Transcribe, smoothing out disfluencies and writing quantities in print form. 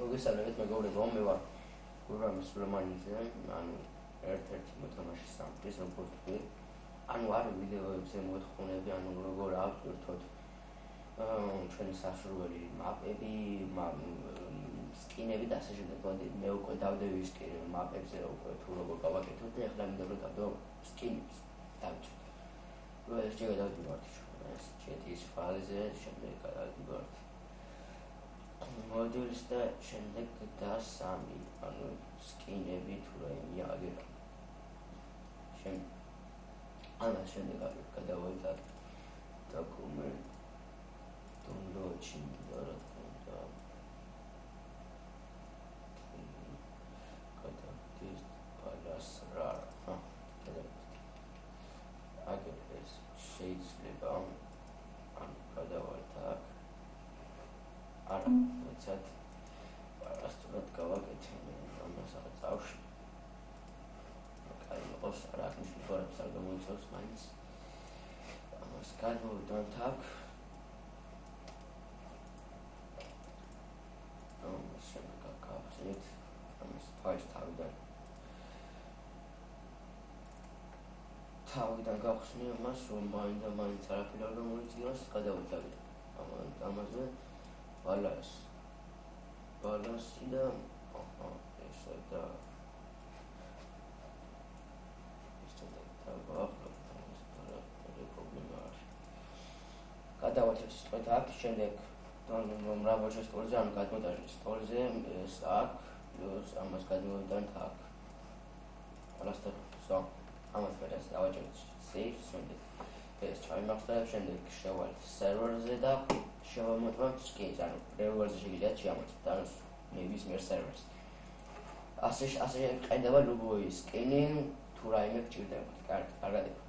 მოგესალმებით მეგობრებო, მე ვარ გურამი სულეიმანიძე, ანუ ერთ-ერთი მოთამაშის სამყარის როგორც ვთქვი, ანუ არ ვიდეოებზე მოთხოვნები, ანუ როგორ ავტვირთოთ ჩვენი საშუალებელი მაპები, სკინები და ასე შემდეგ. მე უკვე დავდევი მაპებზე, უკვე თუ როგორ გავაკეთოთ და ახლა მინდა რომ დავდო სკინებს დავწვით. ეს ჯერ გადავდივართ ეს ჩეთის ფაზაზე, შემდეგ გადავდივართ მოდულს და შემდეგ და 3, ანუ სკინები თუ რაიმე აგერა. ამას შემდეგ გადავიდეთ დოკუმენტ download-ში და რა თქმა უნდა გადავიდეთ პალას რა აგერ ეს შეიძლება ან გადავართ აქ არა ვეცად პარასტრად გავაკეთე ამას ახლა წავში იყოს რა მნიშვნელობს არ გამოიწევს მაინც ამას გადმოვიდეთ აქ ამას შემდეგ გავხსნით ამას თავიდან გავხსნი ამას რომ მაინც არაფერი არ გამოიწვიოს გადავიდეთ ამაზე ბალანსი და ესა და გადავაჭრეთ სწორედ აქ, შემდეგ მრავალჯერ სტოლზე, ანუ გადმოტანილი სტოლზე ეს აქ, პლუს ამას გადმოვიდეთ აქ. ყველასთან ამას გადას დავაჭრეთ save, შემდეგ ეს ჩავიმახსოვრებ, შემდეგ შევალთ server-ზე და შევამოწმოთ skins, ანუ server-ზე შეგიძლიათ შეამოწმოთ, ანუ ნებისმიერ server-ს. ასე ყიდება любой skin, თუ რაიმე გჭირდებათ. კარგად.